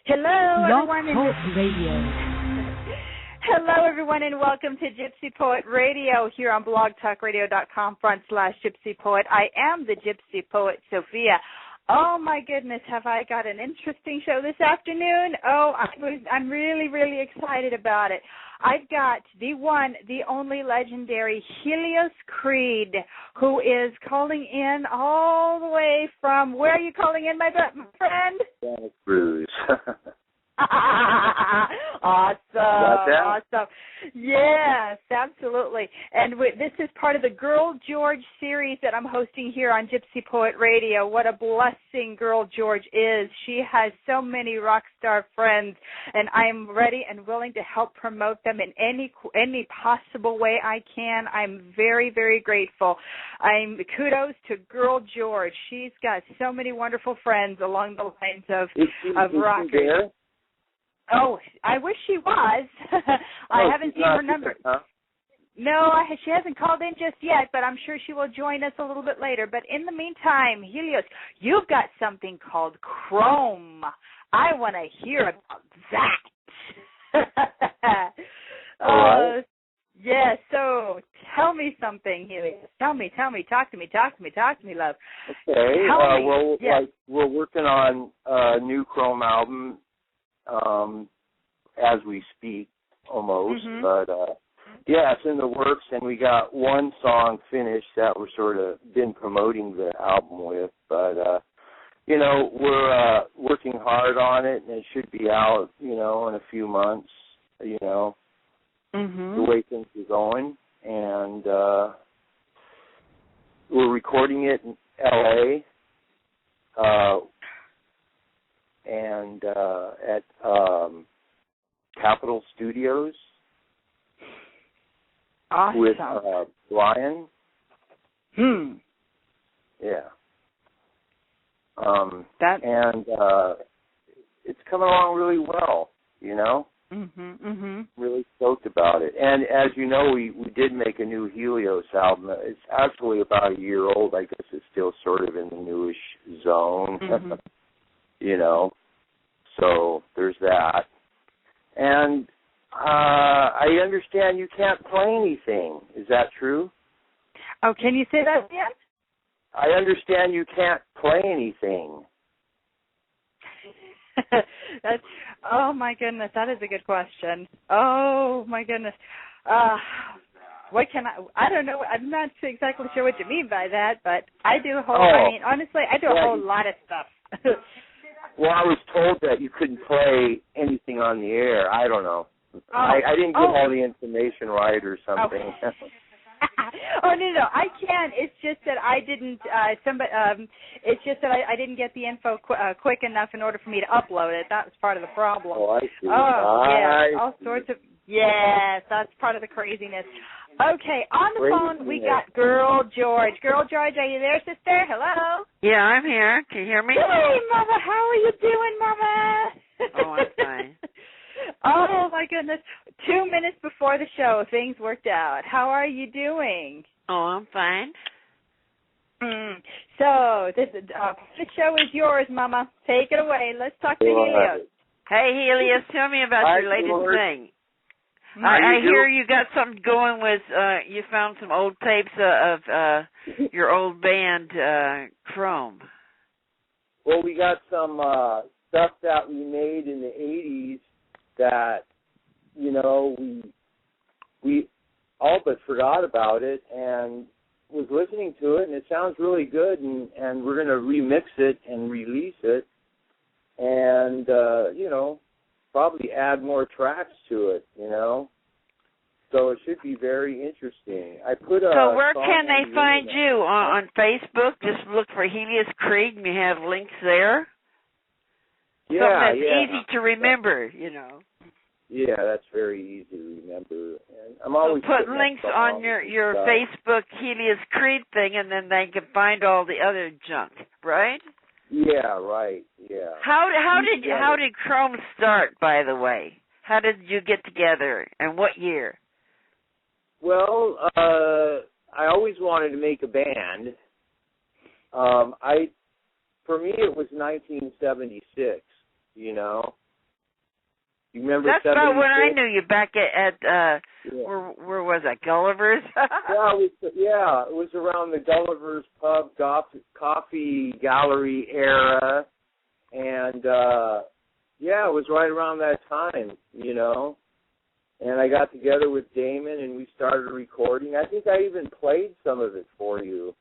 Hello, Blog everyone. Talk Radio. Hello, everyone, and welcome to Gypsy Poet Radio here on blogtalkradio.com/GypsyPoet. I am the Gypsy Poet, Sophia. Oh, my goodness, have I got an interesting show this afternoon? Oh, I'm really, really excited about it. I've got the one, the only legendary Helios Creed, who is calling in all the way from, where are you calling in, my friend? Santa Cruz. Awesome. Yes, absolutely. And this is part of the Girl George series that I'm hosting here on Gypsy Poet Radio. What a blessing Girl George is. She has so many rock star friends, and I'm ready and willing to help promote them in any possible way I can. I'm very, very grateful. Kudos to Girl George. She's got so many wonderful friends along the lines of rockers. Oh, I wish she was. I haven't seen her number. Huh? No, she hasn't called in just yet, but I'm sure she will join us a little bit later. But in the meantime, Helios, you've got something called Chrome. I want to hear about that. Right. Yeah, so tell me something, Helios. Tell me. Talk to me, love. Okay. Yes. We're working on a new Chrome album as we speak, almost. Mm-hmm. But yeah, it's in the works, and we got one song finished that we're sort of been promoting the album with. But we're working hard on it, and it should be out, in a few months. Mm-hmm. The way things are going, and we're recording it in L.A. And at Capitol Studios. Awesome. With Brian. Yeah. And it's coming along really well, Really stoked about it. And as you know, we did make a new Helios album. It's actually about a year old. I guess it's still sort of in the newish zone. So there's that. And I understand you can't play anything. Is that true? Oh, can you say that again? I understand you can't play anything. Oh, my goodness, that is a good question. Oh, my goodness. What can I don't know. I'm not exactly sure what you mean by that, but I do honestly, I do a whole lot of stuff. Well, I was told that you couldn't play anything on the air. I don't know. I didn't get all the information right or something. Oh no, I can. It's just that I didn't. It's just that I didn't get the info quick enough in order for me to upload it. That was part of the problem. Oh, I see. All sorts of. Yes, that's part of the craziness. Okay, on the phone we got Girl George. Girl George, are you there, sister? Hello. Yeah, I'm here. Can you hear me? Hey, Mama. How are you doing, Mama? Oh, I'm fine. Oh, my goodness. 2 minutes before the show, things worked out. How are you doing? Oh, I'm fine. So, the show is yours, Mama. Take it away. Let's talk to Helios. Hey, Helios, tell me about your latest thing. I hear you got something going with, you found some old tapes of your old band, Chrome. Well, we got some stuff that we made in the 80s that, we all but forgot about it and was listening to it, and it sounds really good, and we're going to remix it and release it and, probably add more tracks to it, So it should be very interesting. So where can they find you? On Facebook? Just look for Helios Creed and you have links there? Yeah, something that's easy to remember, Yeah, that's very easy to remember. And I'm always put links on your Facebook Helios Creed thing, and then they can find all the other junk, right? Yeah, right. Yeah. How did Chrome start, by the way? How did you get together, and what year? Well, I always wanted to make a band. For me, it was 1976. You know. You remember? That's about when I 76? knew you back at where was that, Gulliver's? Yeah, it was around the Gulliver's Pub Coffee Gallery era, and yeah, it was right around that time, you know. And I got together with Damon, and we started recording. I think I even played some of it for you.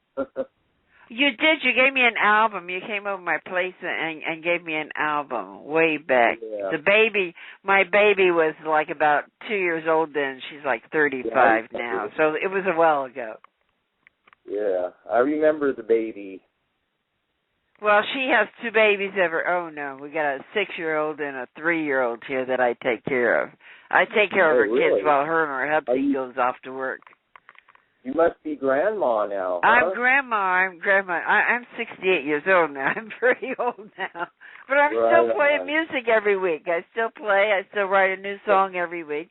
You did. You gave me an album. You came over my place and gave me an album way back. Yeah. My baby was like about 2 years old then. She's like 35 now. So it was a while ago. Yeah, I remember the baby. Well, she has 2 babies oh no, we got a 6-year-old and a 3-year-old here that I take care of. I take care of her kids while her and her hubby goes off to work. You must be grandma now, huh? I'm grandma. I'm 68 years old now. I'm pretty old now. But I'm still playing music every week. I still play. I still write a new song every week.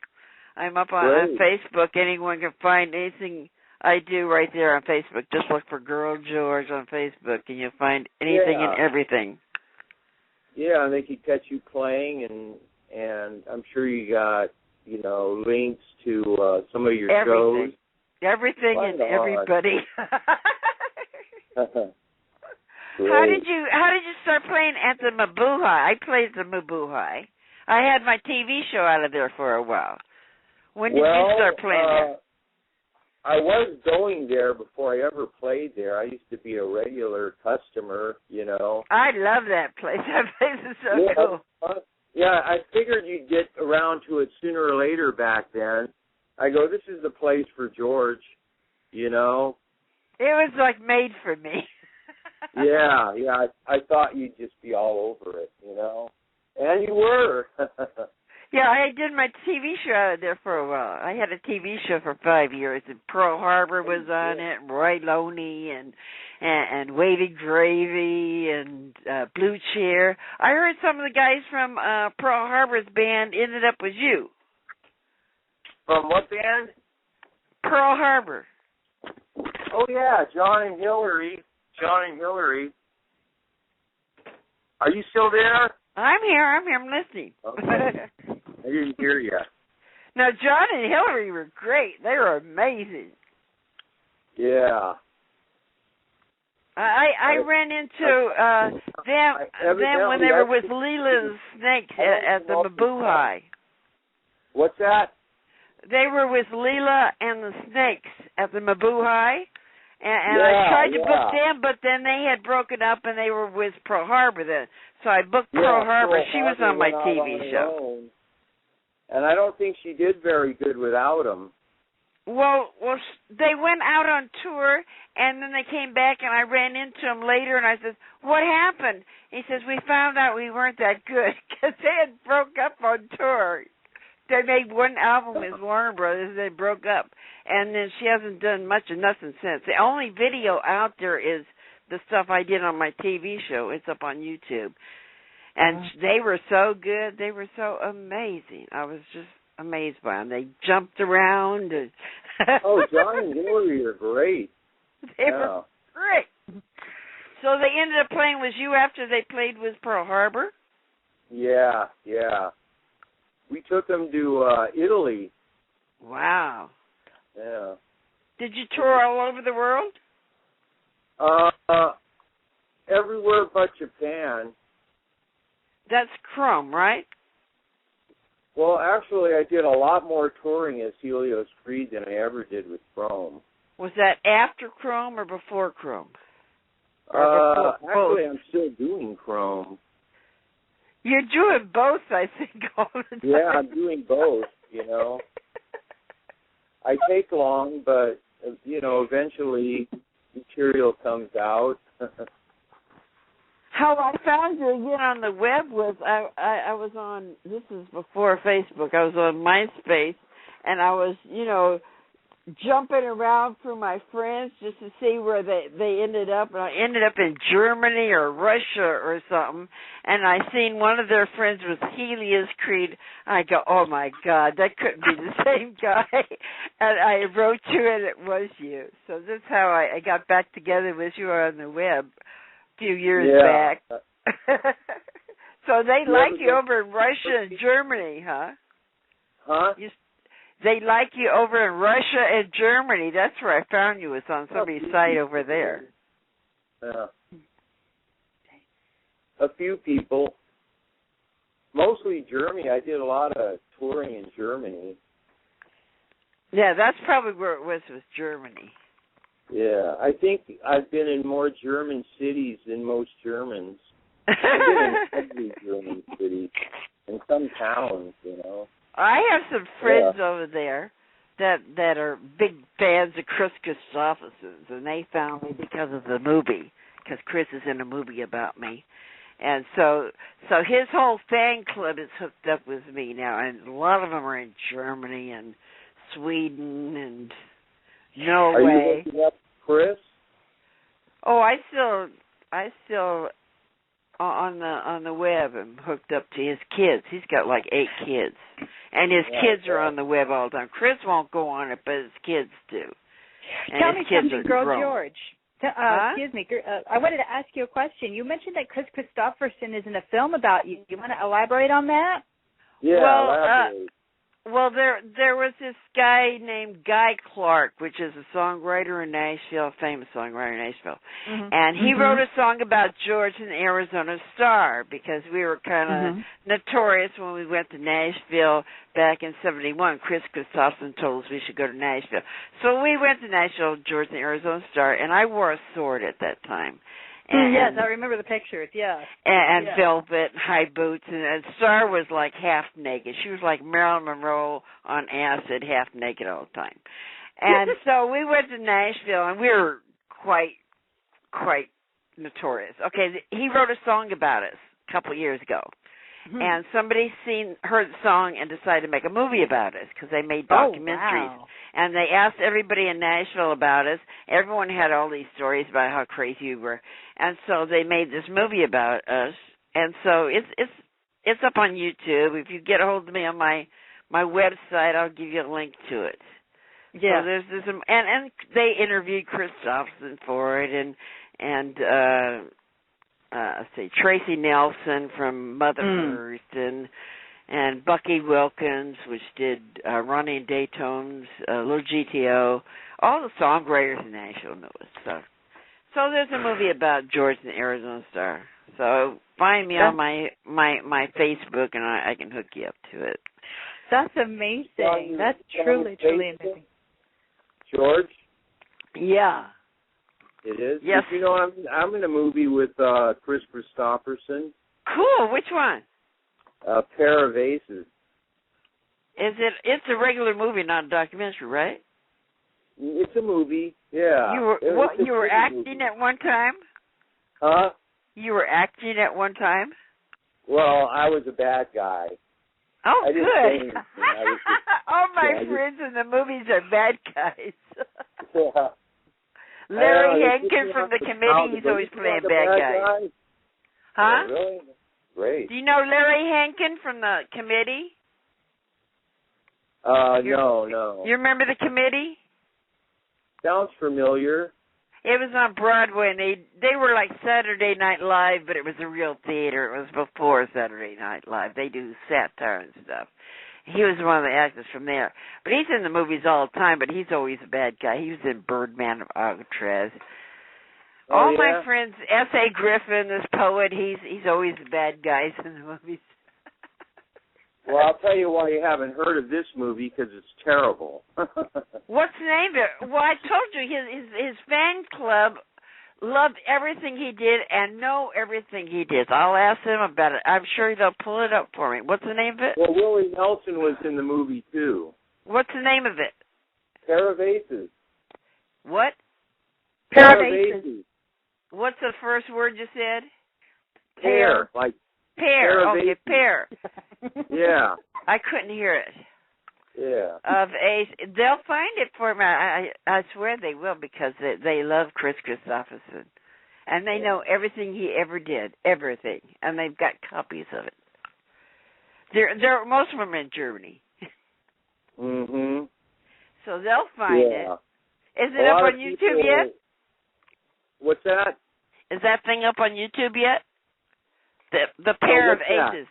I'm up on Facebook. Anyone can find anything I do right there on Facebook. Just look for Girl George on Facebook, and you'll find anything and everything. Yeah, and they can catch you playing, and I'm sure you got, you know, links to some of your shows. Everything and everybody. How did you start playing at the Mabuhay? I played the Mabuhay. I had my TV show out of there for a while. When did you start playing there? I was going there before I ever played there. I used to be a regular customer, you know. I love that place. That place is so cool. Yeah, I figured you'd get around to it sooner or later back then. I go, this is the place for George, you know. It was like made for me. yeah, I thought you'd just be all over it, you know. And you were. Yeah, I did my TV show out of there for a while. I had a TV show for 5 years, and Pearl Harbor was on it, and Roy Loney, and Wavy Gravy, and Blue Chair. I heard some of the guys from Pearl Harbor's band ended up with you. From what band? Pearl Harbor. Oh, yeah, John and Hillary. Are you still there? I'm here, I'm listening. Okay. I didn't hear you. Now, John and Hillary were great. They were amazing. Yeah. I ran into them when they were with Leela and Snakes at the Mabuhay. What's that? They were with Leela and the Snakes at the Mabuhay, and I tried to book them, but then they had broken up and they were with Pearl Harbor then. So I booked Pearl Harbor. She was on my TV show. And I don't think she did very good without them. Well, they went out on tour, and then they came back, and I ran into them later, and I said, what happened? He says, we found out we weren't that good, because they had broke up on tour. They made one album with Warner Brothers, they broke up, and then she hasn't done much of nothing since. The only video out there is the stuff I did on my TV show. It's up on YouTube. And they were so good. They were so amazing. I was just amazed by them. They jumped around. And oh, John and Hillary are great. They were great. So they ended up playing with you after they played with Pearl Harbor? Yeah. We took them to Italy. Wow. Yeah. Did you tour all over the world? Everywhere but Japan. That's Chrome, right? Well, actually, I did a lot more touring as Helios Freed than I ever did with Chrome. Was that after Chrome or before Chrome? Actually, I'm still doing Chrome. You're doing both, I think, all the time. Yeah, I'm doing both, you know. I take long, but, you know, eventually material comes out. How I found you again on the web was I was on, this is before Facebook, I was on MySpace, and I was, you know, jumping around through my friends just to see where they ended up. And I ended up in Germany or Russia or something, and I seen one of their friends was Helios Creed. I go, oh my God, that couldn't be the same guy. And I wrote to it, it was you. So that's how I got back together with you on the web a few years back. So So they like you over in Russia and Germany, huh? Huh? They like you over in Russia and Germany. That's where I found you. Was on somebody's site over there. Yeah. A few people. Mostly Germany. I did a lot of touring in Germany. Yeah, that's probably where it was Germany. Yeah, I think I've been in more German cities than most Germans. I've been in every German city, in some towns, you know. I have some friends over there that are big fans of Chris Christopherson's, and they found me because of the movie, because Chris is in a movie about me. And so his whole fan club is hooked up with me now, and a lot of them are in Germany and Sweden and Norway. Are you looking up Chris? Oh, I still on the web am hooked up to his kids. He's got like 8 kids, and his kids are on the web all the time. Chris won't go on it, but his kids do. And Tell me something, Girl grown. George. Excuse me. I wanted to ask you a question. You mentioned that Chris Christopherson is in a film about you. You want to elaborate on that? Yeah, elaborate. Well, there was this guy named Guy Clark, which is a songwriter in Nashville, famous songwriter in Nashville. Mm-hmm. And he wrote a song about George and the Arizona Star, because we were kind of notorious when we went to Nashville back in 1971. Chris Christopherson told us we should go to Nashville. So we went to Nashville, George and the Arizona Star, and I wore a sword at that time. And, yes, I remember the pictures, yeah. And velvet, high boots, and Star was like half naked. She was like Marilyn Monroe on acid, half naked all the time. And so we went to Nashville, and we were quite notorious. Okay, he wrote a song about us a couple of years ago. And somebody heard the song and decided to make a movie about us, because they made documentaries. Oh, wow. And they asked everybody in Nashville about us. Everyone had all these stories about how crazy we were. And so they made this movie about us. And so it's up on YouTube. If you get a hold of me on my website, I'll give you a link to it. Yeah. So there's this, and they interviewed Christopherson for it, and Tracy Nelson from Motherhurst, and Bucky Wilkins, which did Ronnie and Daytone's Little GTO. All the songwriters in Nashville know it. So there's a movie about George and the Arizona Star. So find me on my Facebook, and I can hook you up to it. That's amazing. That's truly amazing. George? Yeah. It is? Yes. Did you know I'm in a movie with Chris Christopherson. Cool. Which one? A Pair of Aces. It's a regular movie, not a documentary, right? It's a movie, yeah. You were acting movie. At one time? Huh? You were acting at one time? Well, I was a bad guy. Oh, I good. All my friends in the movies are bad guys. Yeah. Larry Hankin from the committee, he's always playing bad guys. Huh? Yeah, really? Great. Do you know Larry Hankin from the committee? No. You remember the committee? Sounds familiar. It was on Broadway, and they were like Saturday Night Live, but it was a real theater. It was before Saturday Night Live. They do satire and stuff. He was one of the actors from there. But he's in the movies all the time, but he's always a bad guy. He was in Birdman of Alcatraz. All my friends, S.A. Griffin, this poet, he's always the bad guys in the movies. Well, I'll tell you why you haven't heard of this movie, because it's terrible. What's the name of it? Well, I told you, his fan club loved everything he did and know everything he did. I'll ask them about it. I'm sure they'll pull it up for me. What's the name of it? Well, Willie Nelson was in the movie, too. What's the name of it? Pair of Aces. What? Pair of Aces. What's the first word you said? Pair. Like pear. Okay, pear. Yeah. I couldn't hear it. Yeah. Of Ace. They'll find it for me. I swear they will, because they love Chris Christopherson. And they know everything he ever did. Everything. And they've got copies of it. They're most of them in Germany. Mm-hmm. So they'll find it. Is it up on YouTube yet? What's that? Is that thing up on YouTube yet? The pair of aces.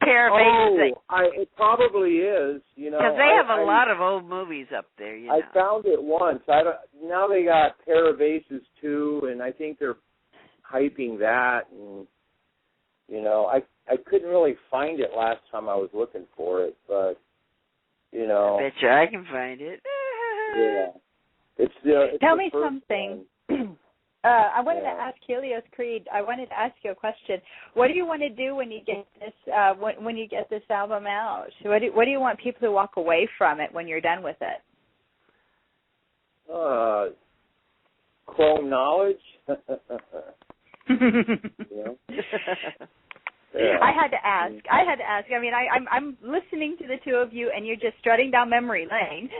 Pair of aces. It probably is. You know, because they have a lot of old movies up there. You know. I found it once. Now they got Pair of Aces 2, and I think they're hyping that. And you know, I couldn't really find it last time I was looking for it, but you know, I bet you I can find it. Yeah, it's Tell me something. I wanted to ask Helios Creed. I wanted to ask you a question. What do you want to do when you get this when you get this album out? What do you want people to walk away from it when you're done with it? Chrome knowledge. You know? Yeah. I had to ask. I mean, I'm listening to the two of you, and you're just strutting down memory lane,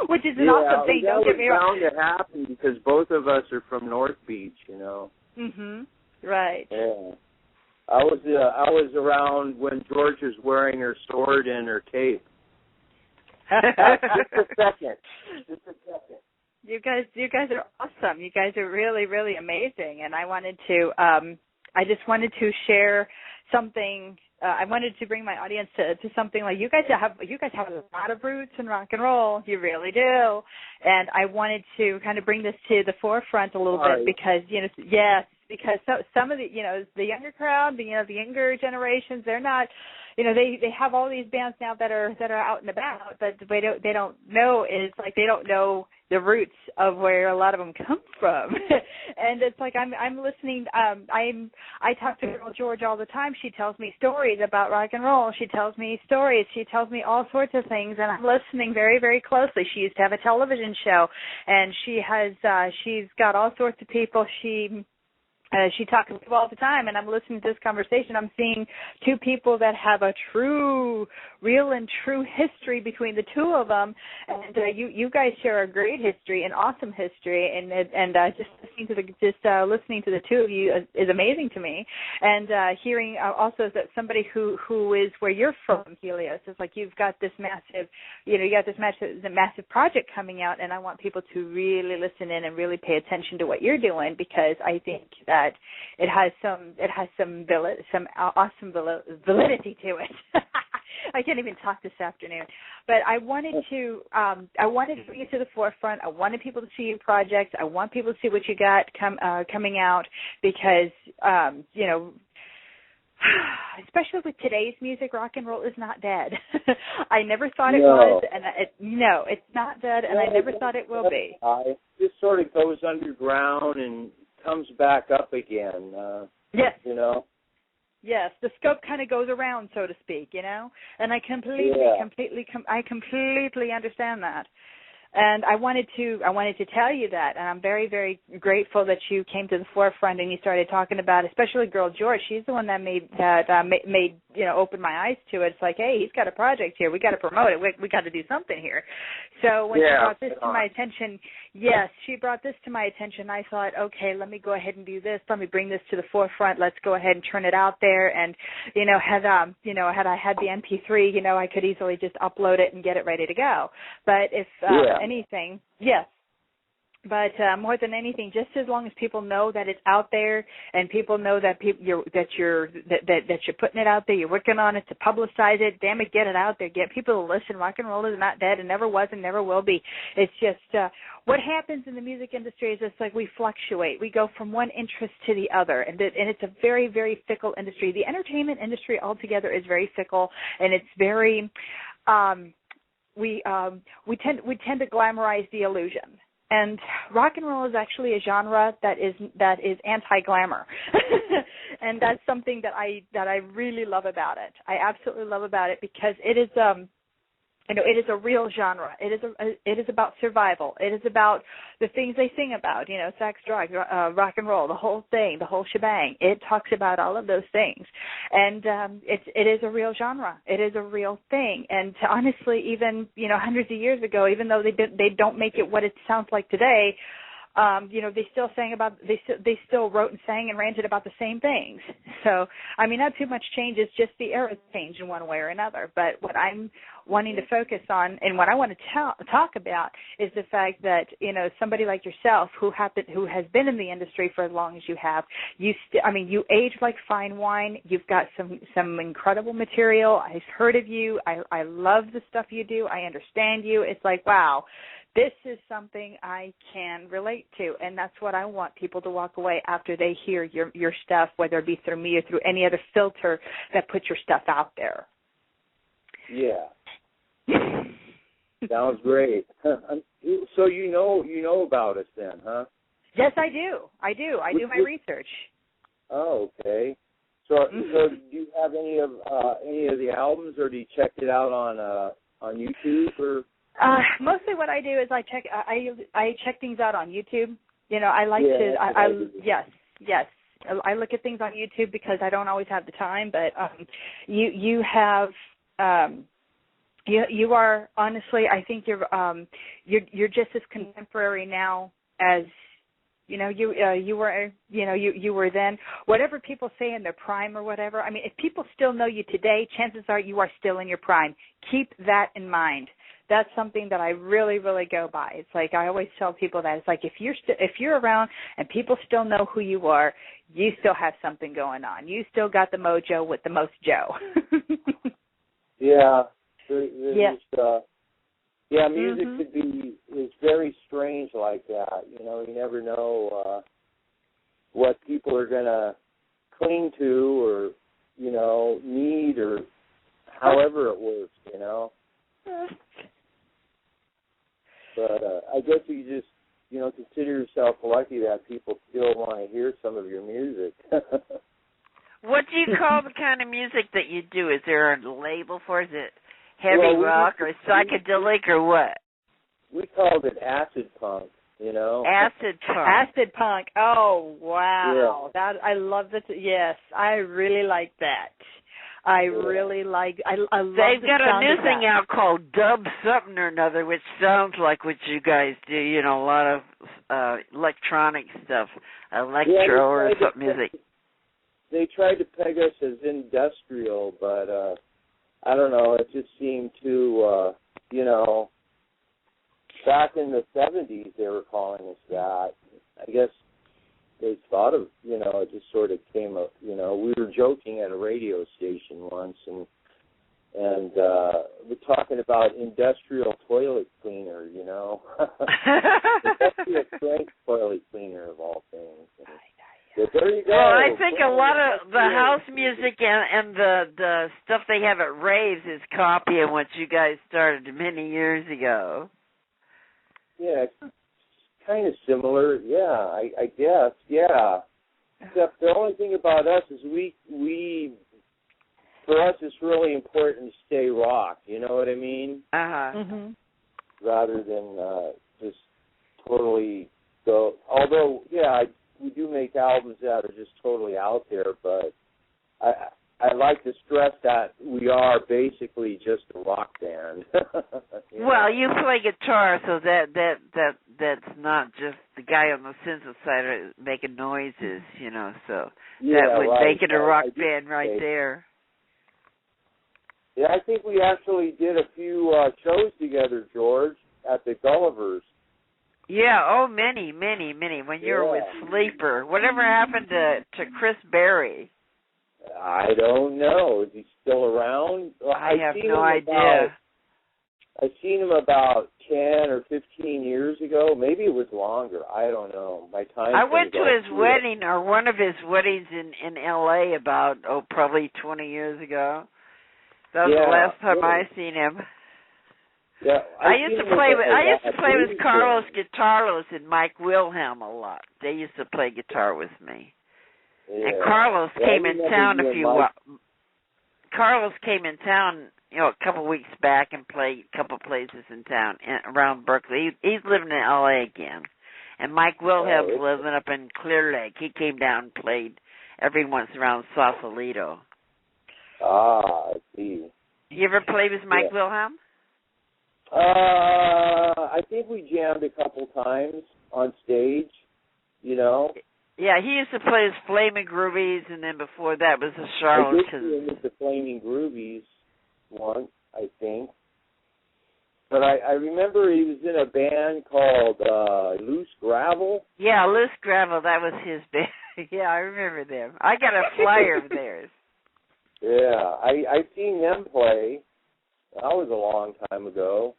which is an awesome thing. Don't get me wrong. That was bound to happen because both of us are from North Beach, you know. Right. Yeah. I was around when George was wearing her sword and her cape. Just a second. You guys are awesome. You guys are really, really amazing, and I wanted to. I just wanted to share something. I wanted to bring my audience to something like you guys have a lot of roots in rock and roll. You really do. And I wanted to kind of bring this to the forefront a little bit because, you know, yes, because some of the, you know, the younger crowd, the younger generations, they're not, you know, they have all these bands now that are out and about, but they don't know they don't know the roots of where a lot of them come from. And it's like I'm listening. I talk to girl George all the time. She tells me stories about rock and roll. She tells me stories. She tells me all sorts of things, and I'm listening very, very closely. She used to have a television show, and she's got all sorts of people. She talks to people all the time, and I'm listening to this conversation. I'm seeing two people that have a real and true history between the two of them, and you guys share a great history, an awesome history, and just listening to the two of you is amazing to me. And hearing also that somebody who is where you're from, Helios, is like you've got this massive, you know, you got this massive project coming out, and I want people to really listen in and really pay attention to what you're doing because I think that it has some awesome validity to it. I can't even talk this afternoon, but I wanted to bring it to the forefront. I wanted people to see your project. I want people to see what you got coming out because you know. Especially with today's music, rock and roll is not dead. I never thought it was, and it's not dead, and I never thought it will be. It just sort of goes underground and comes back up again. Yes. You know? Yes, the scope kind of goes around, so to speak, you know? And I completely understand that. And I wanted to tell you that, and I'm very, very grateful that you came to the forefront and you started talking about, especially girl George. She's the one that made you know, open my eyes to it. It's like, hey, he's got a project here. We got to promote it. We got to do something here. So when she brought this to my attention, she brought this to my attention. I thought, okay, let me go ahead and do this. Let me bring this to the forefront. Let's go ahead and turn it out there. And you know, had I had the MP3, you know, I could easily just upload it and get it ready to go. But if anything, yes. But more than anything, just as long as people know that it's out there and people know that you're putting it out there, you're working on it to publicize it. Damn it, get it out there. Get people to listen. Rock and roll is not dead. It never was and never will be. It's just what happens in the music industry is it's like we fluctuate. We go from one interest to the other, and it's a very, very fickle industry. The entertainment industry altogether is very fickle, and it's very we tend to glamorize the illusion. And rock and roll is actually a genre that is anti-glamour, and that's something that I really love about it. I absolutely love about it because it is it is a real genre. It is about survival. It is about the things they sing about, you know, sex, drugs, rock and roll, the whole thing, the whole shebang. It talks about all of those things, and it is a real genre. It is a real thing. And honestly, even, you know, hundreds of years ago, even though they don't make it what it sounds like today, they still wrote and sang and ranted about the same things. So, I mean, not too much change. It's just the era change in one way or another. But what I'm wanting to focus on and what I want to talk about is the fact that, somebody like yourself who has been in the industry for as long as you have, you age like fine wine. You've got some incredible material. I've heard of you. I love the stuff you do. I understand you. It's like, wow. This is something I can relate to, and that's what I want people to walk away after they hear your stuff, whether it be through me or through any other filter that puts your stuff out there. Yeah. Sounds great. So you know about us then, huh? Yes, I do. I do my research. Oh, okay. So do you have any of the albums, or do you check it out on YouTube or? Mostly what I do is I check things out on YouTube. I like to. Yes. I look at things on YouTube because I don't always have the time. But you have. You are honestly. I think you're just as contemporary now as. You were then. Whatever people say in their prime or whatever. I mean, if people still know you today, chances are you are still in your prime. Keep that in mind. That's something that I really, really go by. It's like I always tell people that it's like if you're around and people still know who you are, you still have something going on. You still got the mojo with the most Joe. Yeah. Music is very strange like that. You never know what people are gonna cling to or need or however it works. But I guess you just consider yourself lucky that people still want to hear some of your music. What do you call the kind of music that you do? Is there a label for it? Is it heavy rock or psychedelic or what? We called it acid punk, Acid punk. Acid punk. Oh, wow. Yeah. I love it. Yes, I really like that. I really like. I love. They've got a new thing out called dub something or another, which sounds like what you guys do. A lot of electronic stuff, electro or something music. They tried to peg us as industrial, but I don't know. It just seemed too, back in the 70s they were calling us that. I guess they thought of, it just sort of came up, we were joking at a radio station once and we're talking about industrial toilet cleaner, industrial strength toilet cleaner of all things. And there you go. Well, I think a lot of the house music and the stuff they have at raves is copying what you guys started many years ago. Yeah, it's kind of similar. Yeah, I guess. Yeah. Except the only thing about us is we for us it's really important to stay rock. You know what I mean? Mm-hmm. Rather than just totally go. Although, we do make albums that are just totally out there, but I like to stress that we are basically just a rock band. Well, you play guitar, so that's not just the guy on the synthesizer making noises, so that would make it a rock band right there. Yeah, I think we actually did a few shows together, George, at the Gullivers. Yeah, many. When you were with Sleeper. Whatever happened to Chris Berry? I don't know. Is he still around? I have no idea. I've seen him about 10 or 15 years ago. Maybe it was longer. I don't know. I went to his wedding, or one of his weddings in L.A. about, probably 20 years ago. That was the last time I seen him. Yeah, I used to play with Carlos Guitarlos and Mike Wilhelm a lot. They used to play guitar with me. Yeah. And Carlos came in town Carlos came in town, a couple weeks back and played a couple places in town around Berkeley. He's living in L.A. again. And Mike Wilhelm's living up in Clear Lake. He came down and played every once around Sausalito. Ah, I see. You ever played with Mike Wilhelm? I think we jammed a couple times on stage, you know. Yeah, he used to play his Flaming Groovies, and then before that was the I did see Charlatans. him with the Flaming Groovies once, I think. But I remember he was in a band called Loose Gravel. Yeah, Loose Gravel, that was his band. Yeah, I remember them. I got a flyer of theirs. Yeah, I've seen them play. That was a long time ago.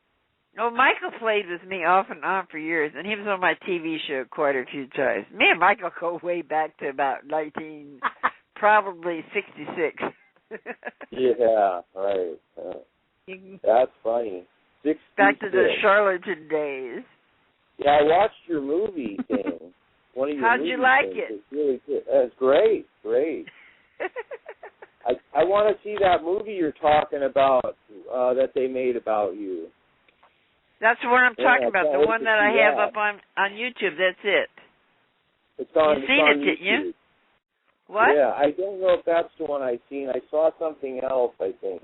Oh, Michael played with me off and on for years, and he was on my TV show quite a few times. Me and Michael go way back to about probably 66. Yeah, right. That's funny. 66. Back to the charlatan days. Yeah, I watched your movie thing. One of your How'd you like things. it? It's really good. It's great, great. I want to see that movie you're talking about that they made about you. That's the one I'm talking about, the one that I have that. up on YouTube. That's it. It's on. You've seen on it, YouTube. didn't you? What? Yeah, I don't know if that's the one I've seen. I saw something else, I think.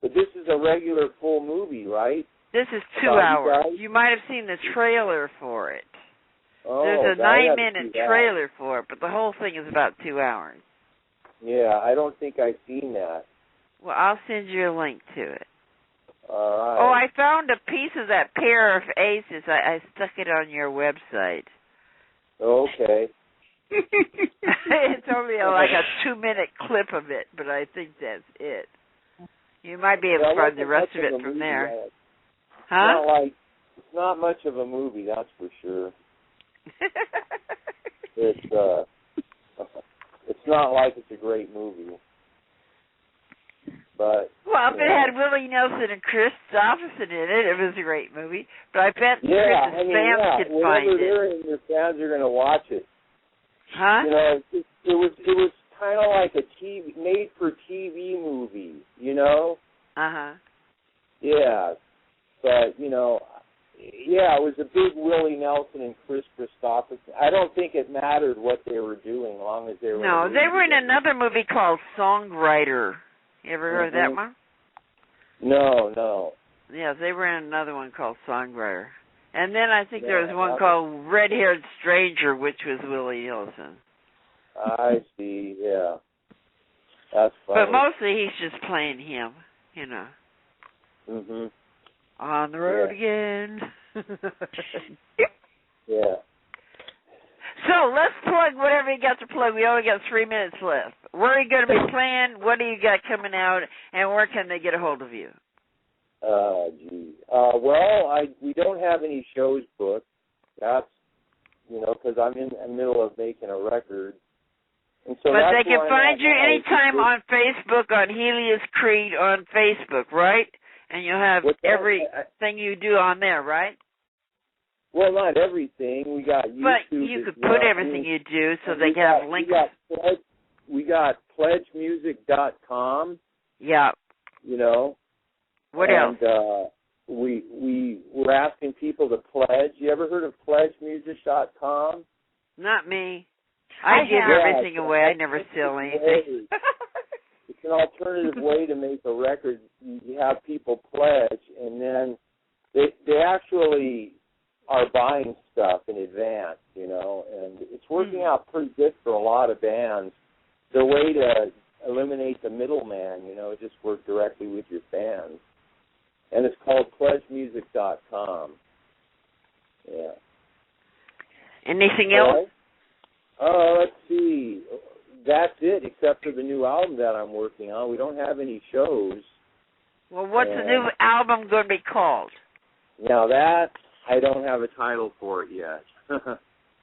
But this is a regular full movie, right? This is 2 About hours. you guys? You might have seen the trailer for it. Oh, There's a I gotta 9-minute see that. trailer for it, but the whole thing is about 2 hours. Yeah, I don't think I've seen that. Well, I'll send you a link to it. All right. Oh, I found a piece of that pair of aces. I stuck it on your website. Okay. It's only like a 2-minute clip of it, but I think that's it. You might be able to find the rest of it from there. Huh? It's not much of a movie, that's for sure. It's not like it's a great movie. But well, if it had Willie Nelson and Chris Stofferson in it, it was a great movie. But I bet Chris's fans could find it. There and your fans are going to watch it. Huh? You know, it was kind of like a made for TV movie. You know. Uh-huh. Yeah, but you know, yeah, it was a big Willie Nelson and Chris Christopherson. I don't think it mattered what they were doing, as long as they were. No, they were in another movie called Songwriter. You ever heard of that one? No. Yeah, they were in another one called Songwriter. And then I think there was one called Red-Haired Stranger, which was Willie Nelson. I see, yeah. That's funny. But mostly he's just playing him, you know. Mhm. On the road again. Yeah. So let's plug whatever you got to plug. We only got 3 minutes left. Where are you going to be playing? What do you got coming out? And where can they get a hold of you? Gee. Well, we don't have any shows booked. That's, you know, because I'm in the middle of making a record. And so but they can find you anytime on Facebook, on Helios Creed on Facebook, right? And you'll have everything you do on there, right? Well, not everything. We got YouTube. But you could put everything you do so they can have links. We got pledgemusic.com. Yeah. You know. What else? We're asking people to pledge. You ever heard of pledgemusic.com? Not me. I give everything away. I never steal anything. It's an alternative way to make a record. You have people pledge, and then they actually are buying stuff in advance, you know, and it's working out pretty good for a lot of bands. The way to eliminate the middleman, you know, just work directly with your fans. And it's called pledgemusic.com. Yeah. Anything else? Let's see. That's it, except for the new album that I'm working on. We don't have any shows. Well, what's the new album going to be called? Now that, I don't have a title for it yet. That's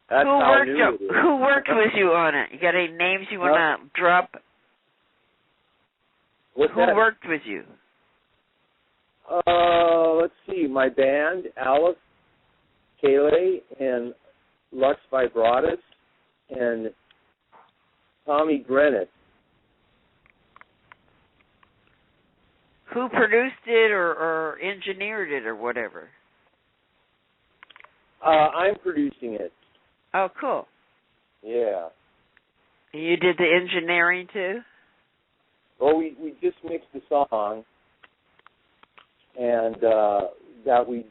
how new it is. Who worked with you on it? You got any names you want to drop? Who worked with you? Let's see. My band, Alice, Kayleigh, and Lux Vibratus, and Tommy Grenett. Who produced it or engineered it or whatever? I'm producing it. Oh, cool. Yeah. You did the engineering too? Well, we just mixed the song. and that we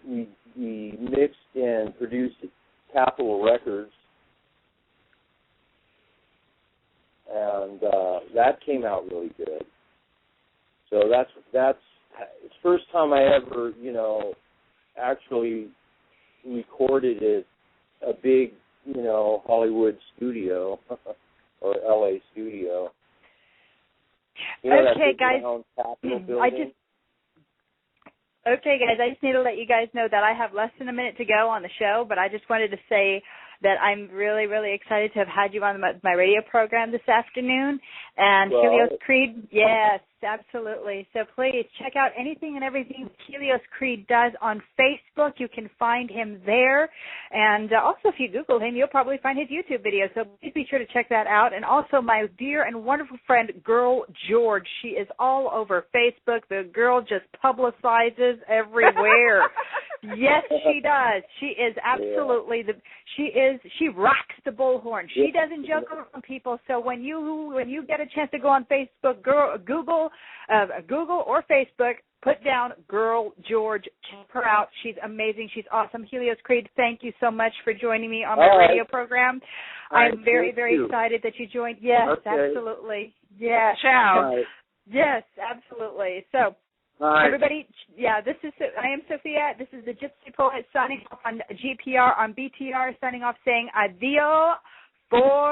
mixed and produced at Capitol Records, and that came out really good. So that's it's the first time I ever, actually recorded at a big, Hollywood studio or LA studio. Okay, guys. Okay, guys, I just need to let you guys know that I have less than a minute to go on the show, but I just wanted to say that I'm really, really excited to have had you on my radio program this afternoon. And Helios Creed, yes, absolutely. So please check out anything and everything Helios Creed does on Facebook. You can find him there. And also, if you Google him, you'll probably find his YouTube video. So please be sure to check that out. And also, my dear and wonderful friend, Girl George. She is all over Facebook. The girl just publicizes everywhere. Yes, she does. She is absolutely she rocks the bullhorn. She doesn't joke around people. So when you get a chance to go on Facebook, Google or Facebook, put down Girl George. Check her out. She's amazing. She's awesome. Helios Creed, thank you so much for joining me on my radio program. I'm very, very excited that you joined. Yes, absolutely. Yes. Ciao. Yes, absolutely. So. Everybody, I am Sophia. This is the Gypsy Poet signing off on GPR, on BTR, signing off saying adios for